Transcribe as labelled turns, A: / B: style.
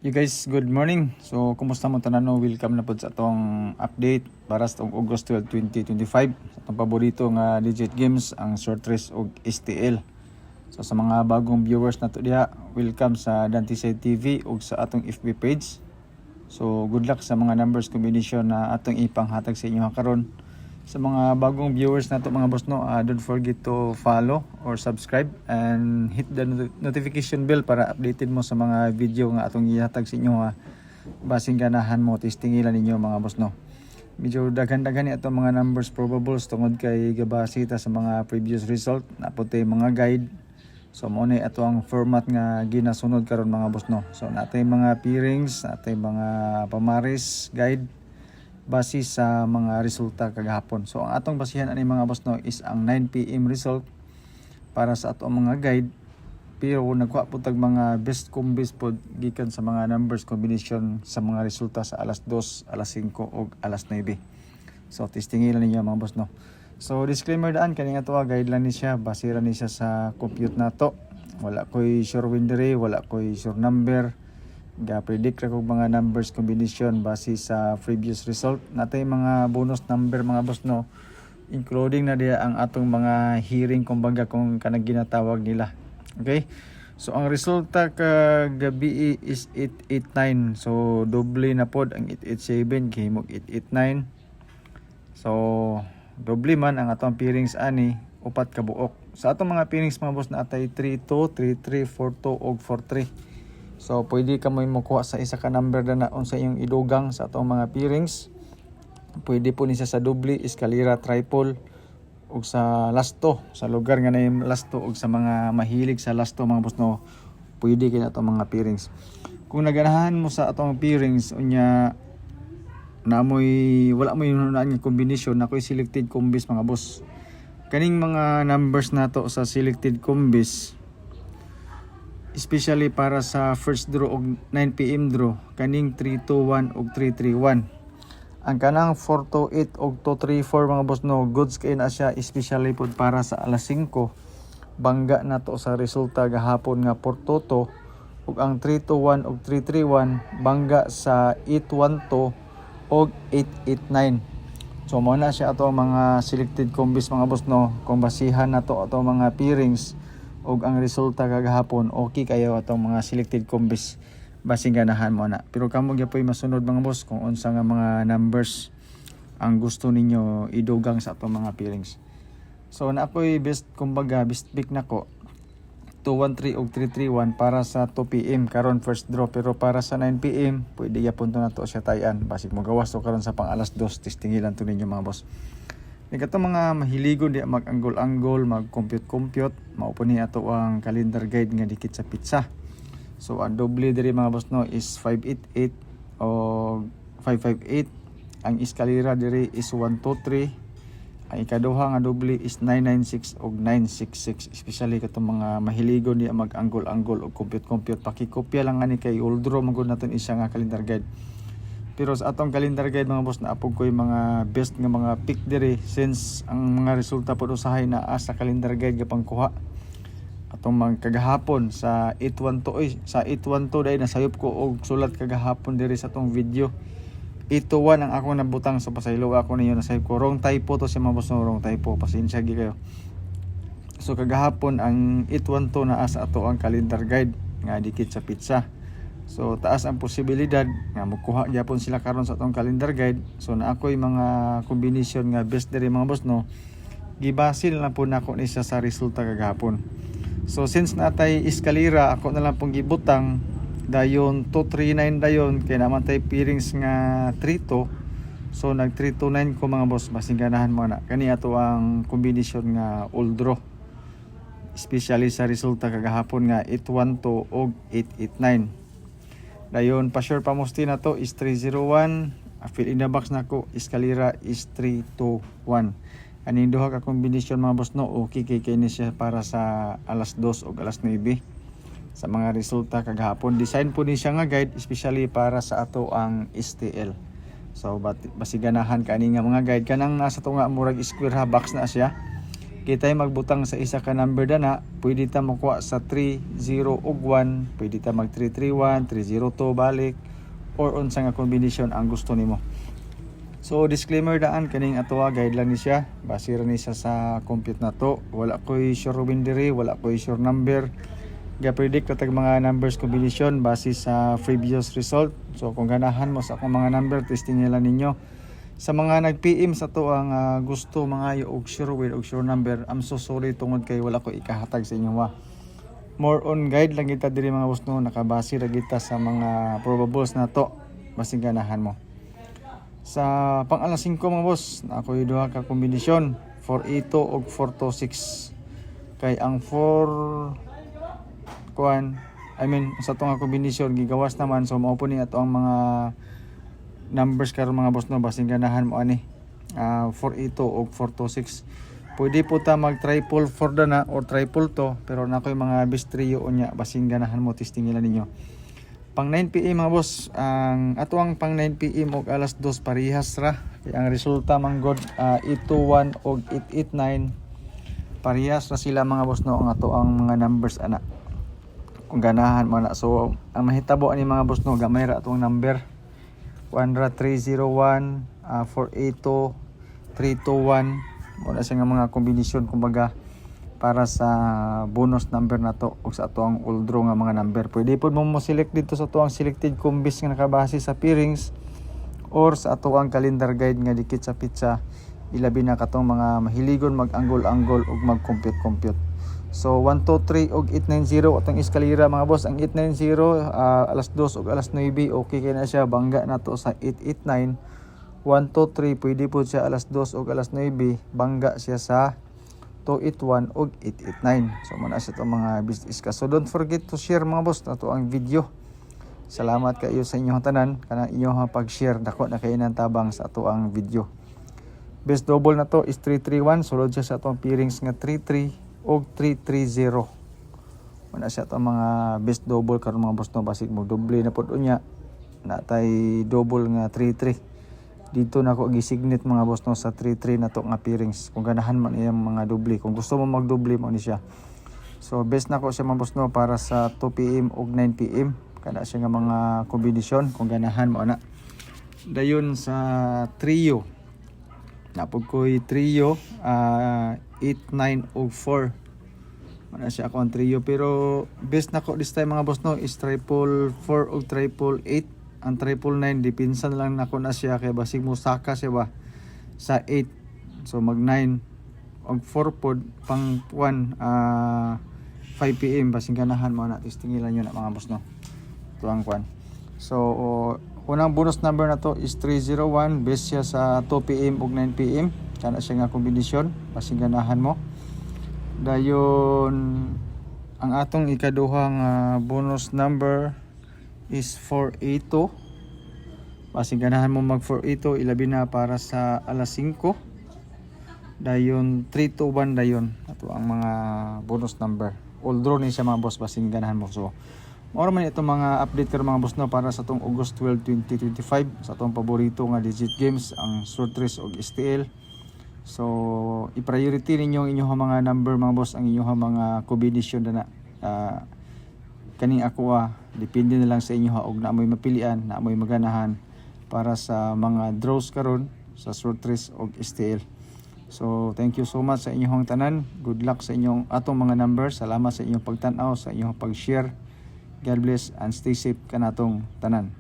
A: You guys, good morning. So, kumusta mo tanan? Welcome na po sa atong update para sa August 12, 2025. Sa atong paborito nga digit games, ang short race o STL. So, sa mga bagong viewers na to diha, welcome sa Dantisay TV o sa atong FB page. So, good luck sa mga numbers combination na atong ipanghatag sa inyo karon. Sa mga bagong viewers na to mga boss no, don't forget to follow or subscribe and hit the notification bell para updated mo sa mga video nga atong ihatag sa inyo ha. Basing ganahan mo testingilan ninyo mga boss no. Medyo daghan-daghan ni atong mga numbers probables tungod kay gabasita sa mga previous result na puti mga guide. So mo ni ato ang format nga ginasunod karon mga boss no. So natay mga pairings, natay mga pamaris guide base sa mga resulta kagahapon. So ang atong basihan ani mga boss no is ang 9 PM result para sa atong mga guide. Pero nagkuha po tag mga best combis pod gikan sa mga numbers combination sa mga resulta sa alas 2, alas 5 ug alas 9. So testingilan ninyo mga boss no. So disclaimer daan kani nga tuwa guide lang ni siya, base ra ni siya sa compute nato. Wala koy sure win diri, wala koy sure number. Ga-predict ra kog mga numbers combination base sa previous result. Natay mga bonus number mga boss no, including na diya ang atong mga hearing kumbaga kung kanang ginatawag nila. Okay? So ang resulta kagabi is 889. So doble na pod ang 887 gihimog 889. So doble man ang atong pairings ani, upat ka buok. Sa atong mga pairings mga boss na atay 32, 33, 42 ug 43. So pwede ka mo makuha sa isa ka number na naon sa iyong idugang sa atong mga pairings. Pwede po ni siya sa doble, eskalera, triple ug sa lasto, sa lugar nga naim lasto ug sa mga mahilig sa lasto mga boss no, pwede kay atong mga pairings. Kung naganahan mo sa atong pairings unya namoy wala mo yung nga combination na ko'y selected combis mga boss. Kaning mga numbers nato sa selected combis, especially para sa first draw og 9 PM draw, kaning 321 ug 331. Ang kanang 428 ug 234 mga boss no, goods kay na siya, especially pod para sa alas 5. Bangga na to sa resulta gahapon nga 422 ug ang 321 ug 331 bangga sa 812 ug 889. So mo na siya ato mga selected combis mga boss no, kung basihan na to ato mga pairings og ang resulta kagahapon, okay kayo atong mga selected combis basing ganahan mo na. Pero kamo gyapon masunod mga boss kung unsa nga mga numbers ang gusto ninyo idugang sa atong mga pairings. So na ako'y best kumbaga best pick nako 213 ug 331 para sa 2 PM karon first draw, pero para sa 9 PM pwede gyapon to nato siya tayan basig mo gawas to karon sa pang alas 2 testingilan to ninyo mga boss. Ikato mga mahiligon di mag-anggol-anggol, mag-compute-compute, mao po ni ato ang calendar guide nga dikit sa pizza. So ang doble diri mga boss no is 588 o 558. Ang eskalera diri is 123. Ang ikaduha nga doble is 996 o 966. Especially katong mga mahiligon di mag-anggol-anggol o compute-compute, pakikopya lang ani kay uldro magud naton isa nga calendar guide. Pero sa atong calendar guide mga boss, naapog ko yung mga best nga mga pick diri since ang mga resulta po usahay na sa calendar guide gapang kuha. Atong mga kagahapon sa 812 sa 812 dai nasayop ko og sulat kagahapon diri sa atong video. 821 ang ako nabutang sa pasaylo ako ninyo nasayop ko. Wrong typo to si mga boss, no, wrong typo. Pasensya gi kayo. So kagahapon ang 812 na sa ato ang calendar guide nga dikit sa pizza. So taas ang posibilidad nga makuha gyapon sila karon sa atong calendar guide. So na ako'y mga combination nga best diri mga boss no, gibasil na po nako ni sa resulta kagahapon. So since natay eskalera, ako na lang pong gibutang dayon 239 dayon kay naman tay pairings nga 32. So nag 329 ko mga boss, basing ganahan mo na kani ato ang combination nga all draw, especially sa resulta kagahapon nga 812 og 889. Dayon pa sure pamusti na to is 301. Fill in the box nako eskalera is 321. Aning duha ka combination mga boss no, okay kay ni siya para sa alas 2 o alas 9 sa mga resulta kagahapon. Design po ni siya nga guide especially para sa ato ang STL. So basiganahan kani nga mga guide kanang nasa to nga murag square ha box na siya. Kita magbutang sa isa ka number dana, pwede ta makuha sa 30 ug 1, pwede ta mag 331, 302 balik or unsa nga kombinasyon ang gusto nimo. So disclaimer daan kaning atoa guide lang ni siya, base ra ni siya sa compute na to. Wala koy sure win diri, wala koy sure number. Ga-predict katag mga numbers combination base sa previous result. So kung ganahan mo sa akong mga number, testing nila ninyo. Sa mga nag-PM sa to ang gusto mga og sure win og sure number, I'm so sorry tungod kay wala ko ikahatag sa inyo wa. More on guide lang kita diri mga boss no, nakabase ra kita sa mga probables na to basig ganahan mo. Sa pang alas 5 mga boss, na ako duha ka kombinasyon, 482 ug 426. Kay ang 4 sa itong kombinasyon gigawas naman, so mao po ni ato ang mga numbers karon mga boss no, basing ganahan mo ani 482 o 426. Pwede po ta mag triple 4 dana or triple to, pero na koy mga best trio unya basing ganahan mo, testing nila ninyo. Pang 9 PM mga boss, ang ato ang pang 9 PM og alas 2 parehas ra. Kaya ang resulta man god 821 og 889 parehas ra sila mga boss no, ang ato ang mga numbers ana. Kung ganahan mo na. So ang mahitabo ani mga boss no, gamay ra atong number. 301, 482, 321. Wala siya nga mga kombinasyon kumbaga para sa bonus number na to o sa ato ang all draw nga mga number. Pwede po mo select dito sa ato ang selected combis nga nakabase sa pairings or sa ato ang calendar guide nga dikit sa pizza. Ilabi na katong mga mahiligon mag-anggol-anggol ug mag-compute-compute. So 123 og 890 atong eskalera mga boss. Ang 890 alas 2 og alas 9 okay kay na siya, bangga na to sa 889. 123 pwede po siya alas 2 og alas 9, bangga siya sa 281 og 889. So mana siya to mga business ka. So don't forget to share mga boss nato ang video. Salamat kayo sa inyong tanan kana inyong pag-share, dako na kay nang tabang sa ato ang video. Best double na to is 331, sulod siya sa atong pairings nga 33 og 330. Wala siya itong mga best double karon mga boss no, basig mo doble na pod unya natay double nga 33. Dito na ako gisignet mga boss no sa 33 na to nga pairings. Kung ganahan man iyang mga doble, kung gusto mo magdoble mo ni siya. So best na ko siya mga boss no para sa 2 PM og 9 PM. Kana siya nga mga kombinasyon kung ganahan mo ana. Dayon sa trio, napod ko'y trio 8, 9 ug 4. Wala siya ako ang trio, pero best na ko this time mga boss no is triple 4 ug triple 8. Ang triple 9 dipinsan lang nako na siya kay basig mo saka siya ba sa 8. So mag 9 og 4 pod pang 1 5 PM basig ganahan mo na, testing nila yun na mga boss no. Ito ang kwan. So unang bonus number na to is 301, best siya sa 2 PM ug 9 PM. Kana siya nga kombinasyon, basig ganahan mo. Dayon ang atong ikaduhang bonus number is 482. Basig ganahan mo mag 482, ilabi na para sa alas 5. Dayon 321 dayon. Ato ang mga bonus number. All draw ni siya mga boss, basig ganahan mo. So moro man itong mga update karon mga boss no para sa tong August 12, 2025 sa atong paborito nga digit games, ang short race og STL. So i-priority ninyo ang inyong mga number mga boss, ang inyong mga combination na kaning ako depende na lang sa inyo og na amoy mapilian, na amoy maganahan para sa mga draws karon sa short race og STL. So thank you so much sa inyong tanan. Good luck sa inyong atong mga numbers. Salamat sa inyong pagtan-aw, sa inyong pag-share. God bless and stay safe kanatong tanan.